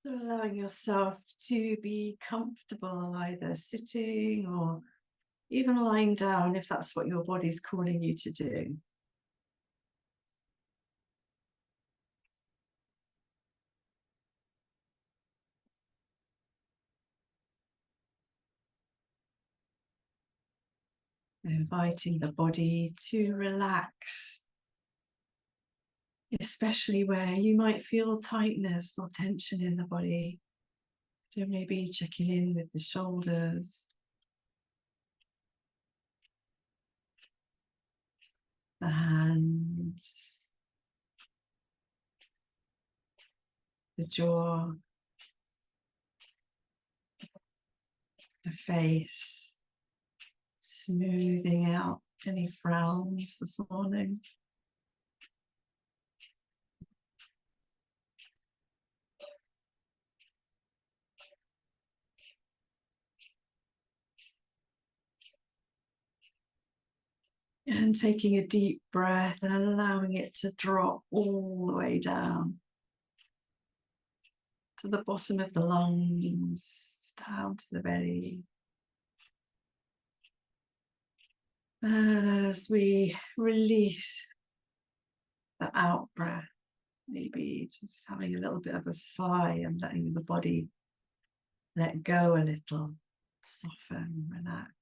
So allowing yourself to be comfortable, either sitting or even lying down if that's what your body's calling you to do. Inviting the body to relax, especially where you might feel tightness or tension in the body. So maybe checking in with the shoulders, the hands, the jaw, the face, smoothing out any frowns this morning. And taking a deep breath and allowing it to drop all the way down to the bottom of the lungs, down to the belly. And as we release the out breath, maybe just having a little bit of a sigh and letting the body let go a little, soften, relax.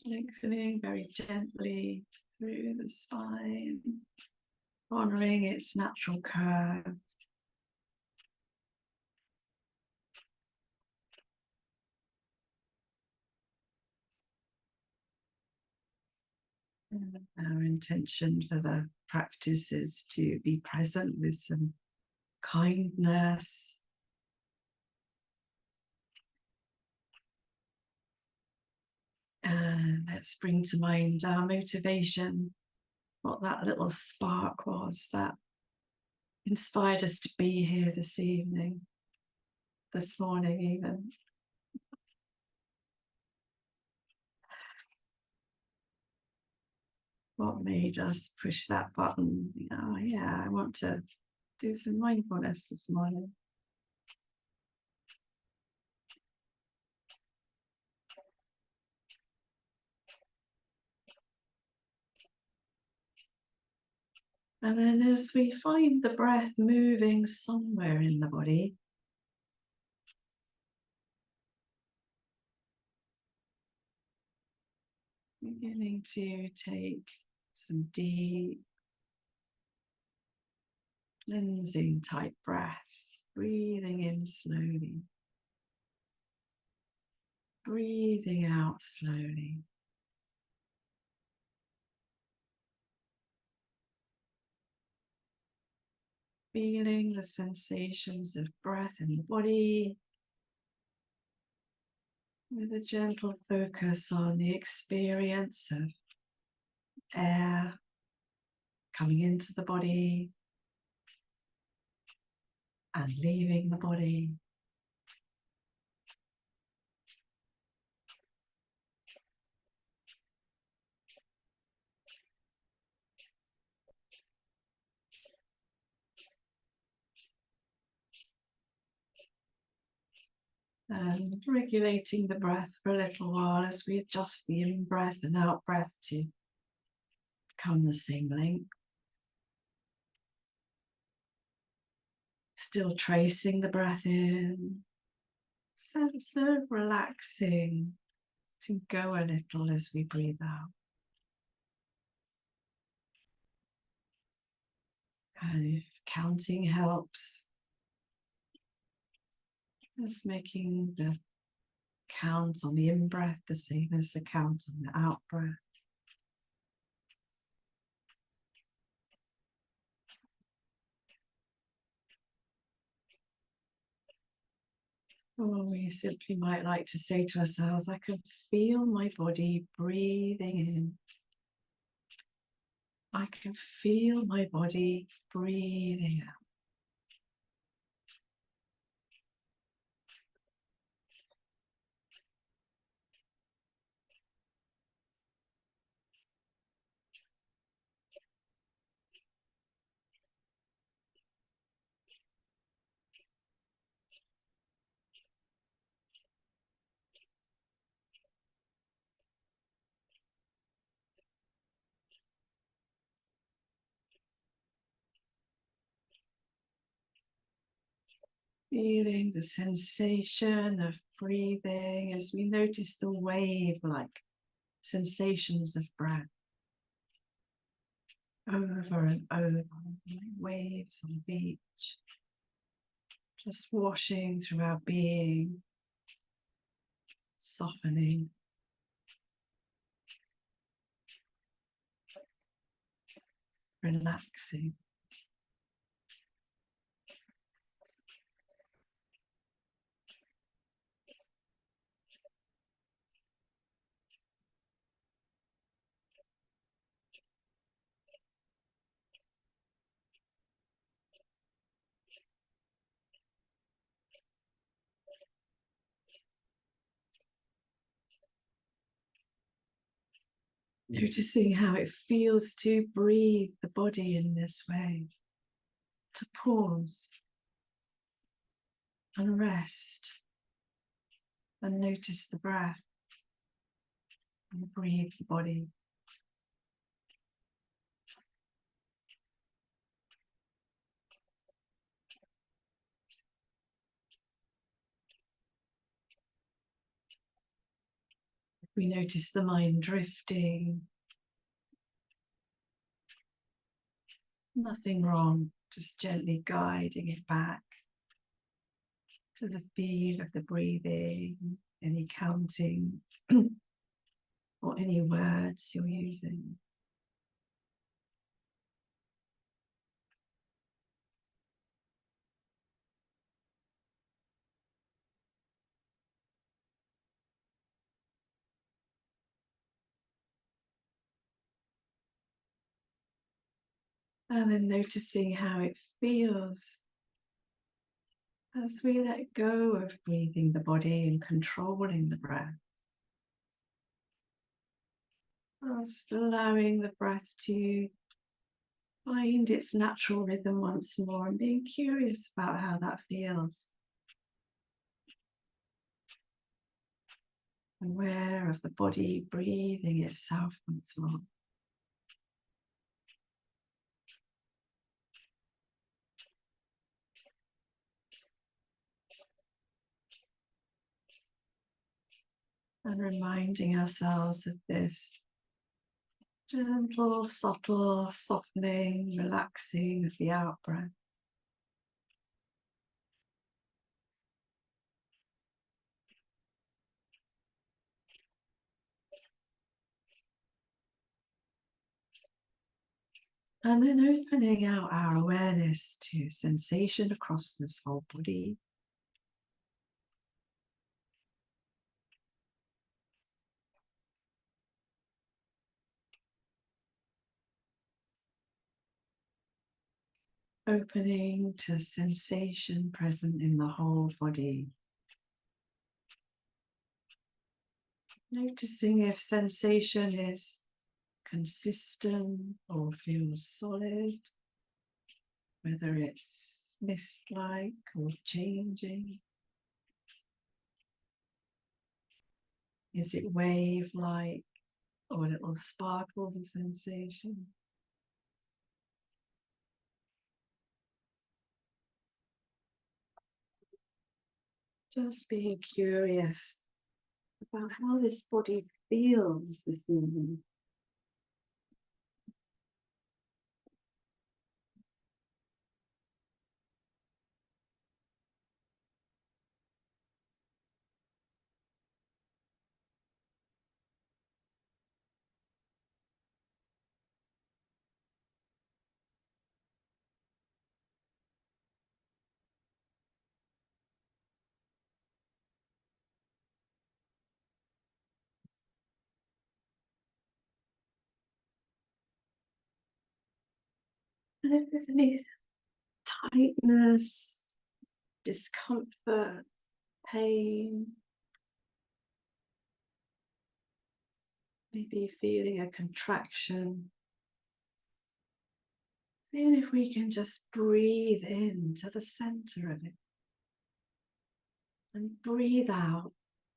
Lengthening very gently through the spine, honoring its natural curve. Our intention for the practice is to be present with some kindness, and let's bring to mind our motivation, what that little spark was that inspired us to be here this evening, this morning even. What made us push that button? Oh yeah, I want to do some mindfulness this morning. And then as we find the breath moving somewhere in the body, beginning to take some deep cleansing type breaths, breathing in slowly, breathing out slowly. Feeling the sensations of breath in the body with a gentle focus on the experience of air coming into the body and leaving the body. And regulating the breath for a little while as we adjust the in-breath and out-breath to become the same length. Still tracing the breath in, sense of relaxing to go a little as we breathe out. And if counting helps, Just making the count on the in-breath the same as the count on the out-breath. Or we simply might like to say to ourselves, I can feel my body breathing in. I can feel my body breathing out. Feeling the sensation of breathing as we notice the wave-like sensations of breath over and over, like waves on the beach, just washing through our being, softening, relaxing. Noticing how it feels to breathe the body in this way, to pause and rest and notice the breath and breathe the body. We notice the mind drifting. Nothing wrong, just gently guiding it back to the feel of the breathing, any counting or any words you're using. And then noticing how it feels as we let go of breathing the body and controlling the breath. Just allowing the breath to find its natural rhythm once more and being curious about how that feels. Aware of the body breathing itself once more. And reminding ourselves of this gentle, subtle softening, relaxing of the out-breath. And then opening out our awareness to sensation across this whole body. Opening to sensation present in the whole body. Noticing if sensation is consistent or feels solid, whether it's mist-like or changing. Is it wave-like or little sparkles of sensation? Just being curious about how this body feels this morning. And if there's any tightness, discomfort, pain, maybe feeling a contraction, seeing if we can just breathe into the center of it and breathe out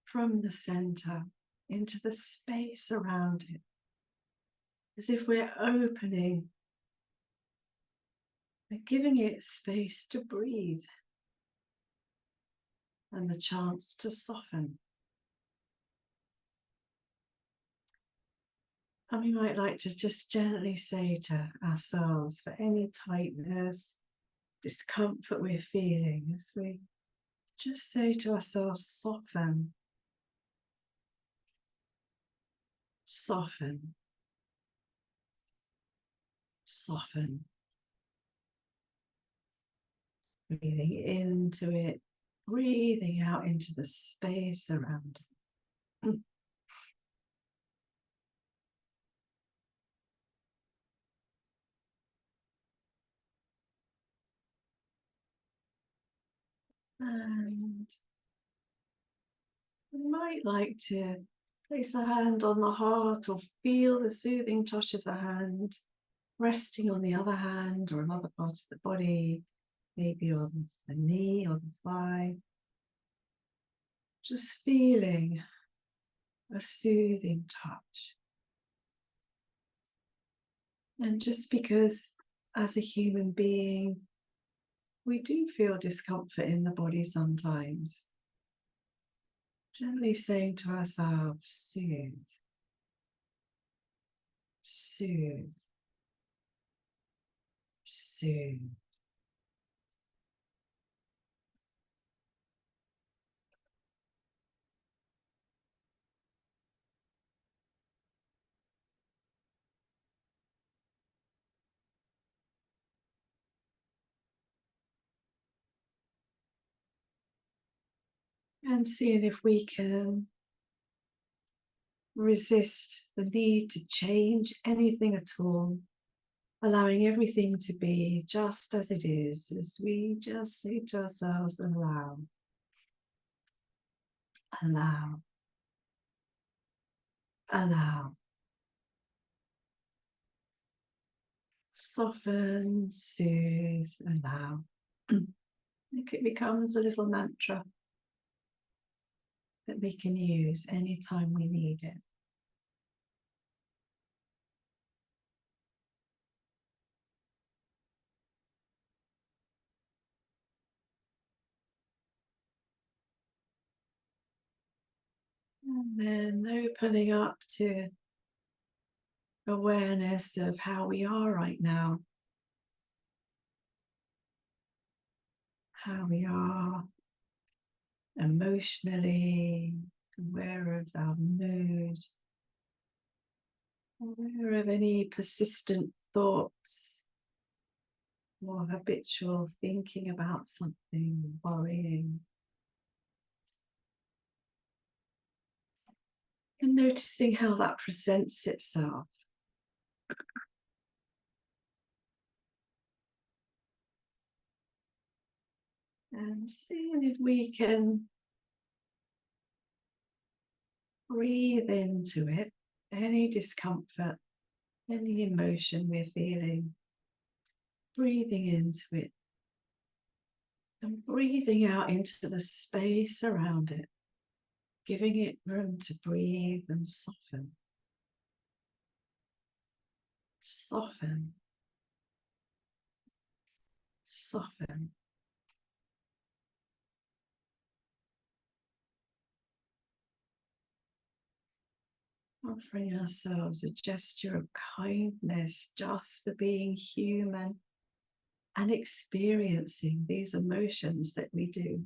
from the center into the space around it, as if we're opening and giving it space to breathe and the chance to soften. And we might like to just gently say to ourselves, for any tightness, discomfort we're feeling, as we just say to ourselves, soften, soften, soften. Breathing into it, breathing out into the space around it. And we might like to place a hand on the heart or feel the soothing touch of the hand resting on the other hand or another part of the body, maybe on the knee or the thigh. Just feeling a soothing touch. And just because as a human being, we do feel discomfort in the body sometimes, gently saying to ourselves, soothe, soothe, soothe. And seeing if we can resist the need to change anything at all, allowing everything to be just as it is, as we just say to ourselves, allow, allow, allow. Soften, soothe, allow. It becomes a little mantra that we can use anytime we need it. And then opening up to awareness of how we are right now, how we are emotionally, aware of our mood, aware of any persistent thoughts or habitual thinking about something, worrying. And noticing how that presents itself. And seeing if we can breathe into it, any discomfort, any emotion we're feeling, breathing into it and breathing out into the space around it, giving it room to breathe and soften. Soften. Soften. Offering ourselves a gesture of kindness just for being human and experiencing these emotions that we do.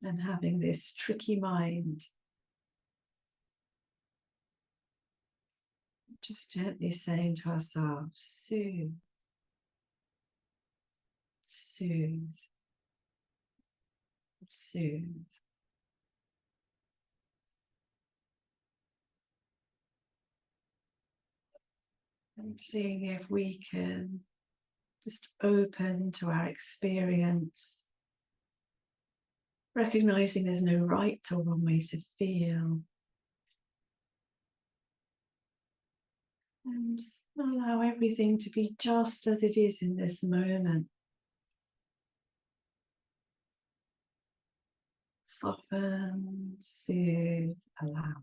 And having this tricky mind. Just gently saying to ourselves, soothe, soothe, soothe. And seeing if we can just open to our experience, recognizing there's no right or wrong way to feel. And allow everything to be just as it is in this moment. Soften, soothe, allow.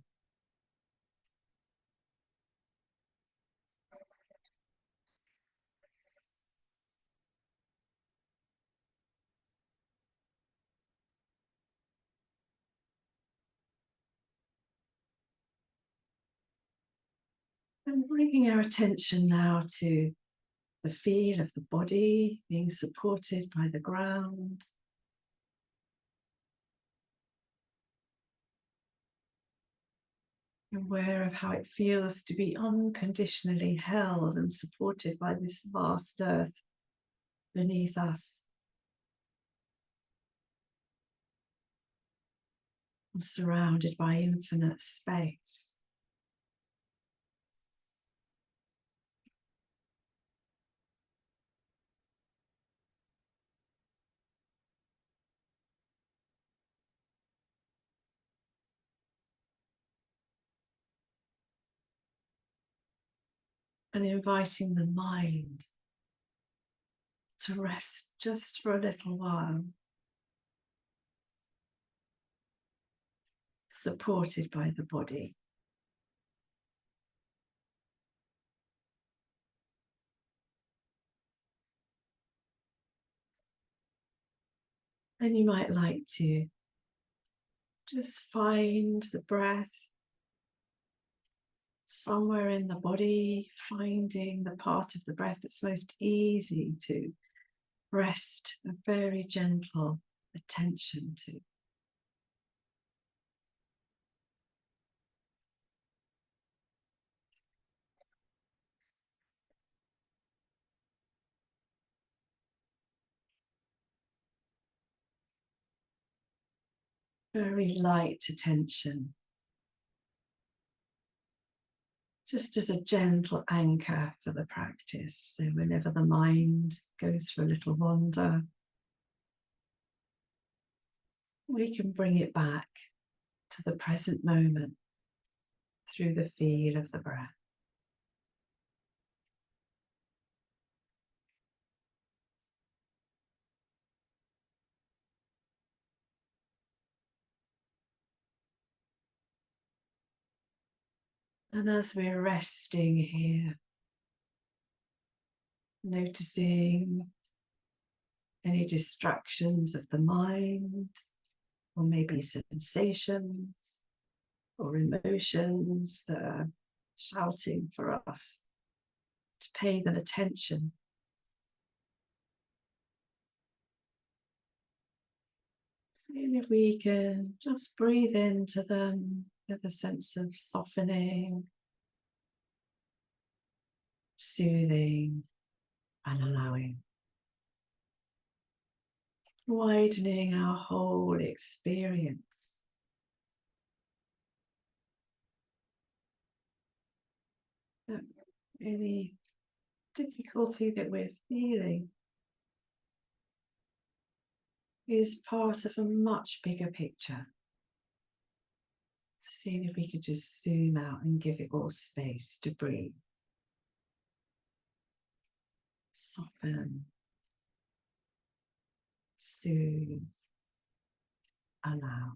And bringing our attention now to the feel of the body being supported by the ground. Aware of how it feels to be unconditionally held and supported by this vast earth beneath us. And surrounded by infinite space. And inviting the mind to rest just for a little while, supported by the body. And you might like to just find the breath somewhere in the body, finding the part of the breath that's most easy to rest a very gentle attention to. Very light attention, just as a gentle anchor for the practice. So whenever the mind goes for a little wander, we can bring it back to the present moment through the feel of the breath. And as we're resting here, noticing any distractions of the mind, or maybe sensations or emotions that are shouting for us to pay them attention. Seeing if we can just breathe into them with a sense of softening, soothing, and allowing. Widening our whole experience. Any difficulty that we're feeling is part of a much bigger picture. So seeing if we could just zoom out and give it all space to breathe. Soften, soothe, allow.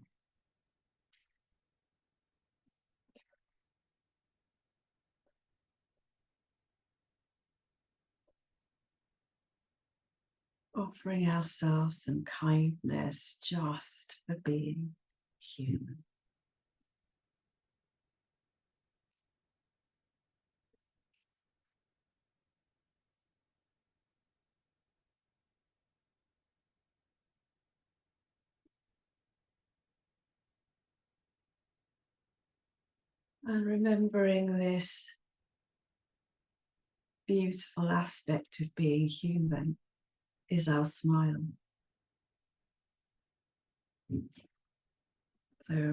Offering ourselves some kindness just for being human. And remembering this beautiful aspect of being human is our smile. So I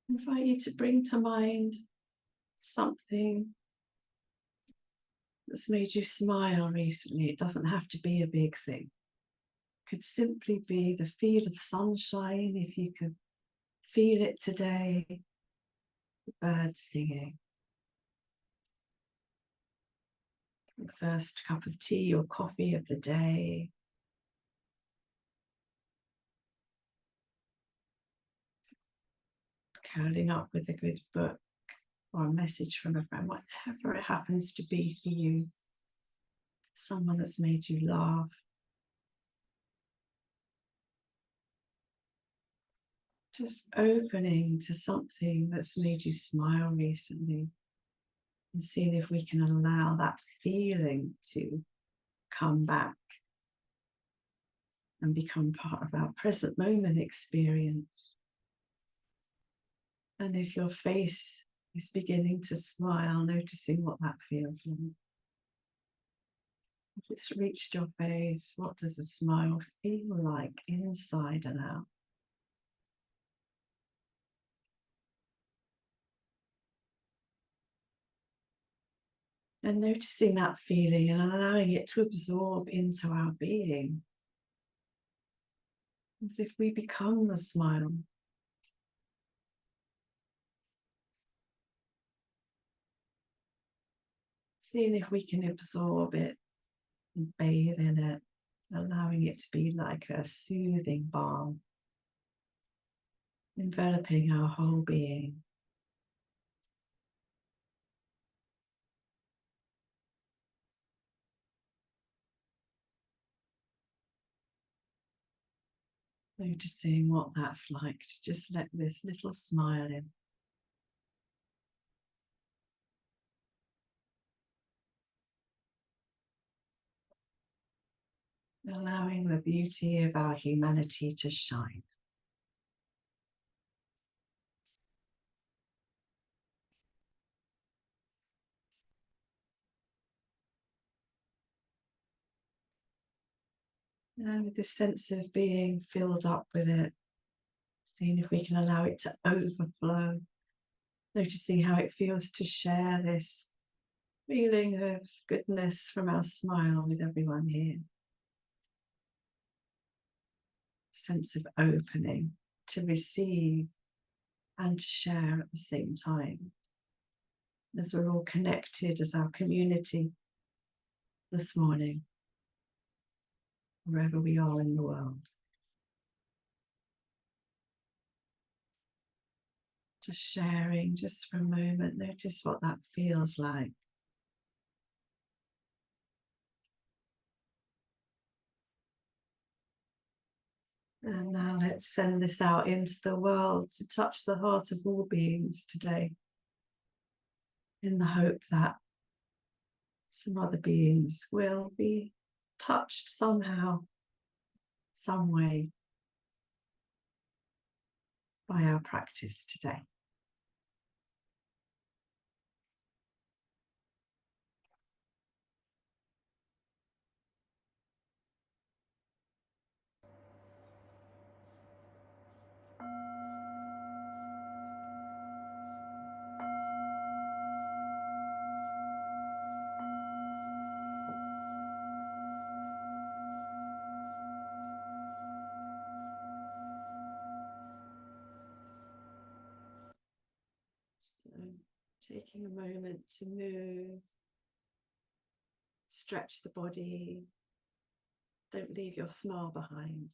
invite you to bring to mind something that's made you smile recently. It doesn't have to be a big thing. It could simply be the feel of sunshine, if you could feel it today, the birds singing, the first cup of tea or coffee of the day, curling up with a good book or a message from a friend, whatever it happens to be for you, someone that's made you laugh. Just opening to something that's made you smile recently and seeing if we can allow that feeling to come back and become part of our present moment experience. And if your face is beginning to smile, noticing what that feels like. If it's reached your face, what does a smile feel like inside and out? And noticing that feeling and allowing it to absorb into our being. As if we become the smile. Seeing if we can absorb it and bathe in it, allowing it to be like a soothing balm, enveloping our whole being. Noticing what that's like to just let this little smile in. Allowing the beauty of our humanity to shine. And with this sense of being filled up with it, seeing if we can allow it to overflow, noticing how it feels to share this feeling of goodness from our smile with everyone here. Sense of opening to receive and to share at the same time, as we're all connected as our community this morning, wherever we are in the world. Just sharing, just for a moment, notice what that feels like. And now let's send this out into the world to touch the heart of all beings today, in the hope that some other beings will be touched somehow, some way, by our practice today. So, taking a moment to move, stretch the body, don't leave your smile behind.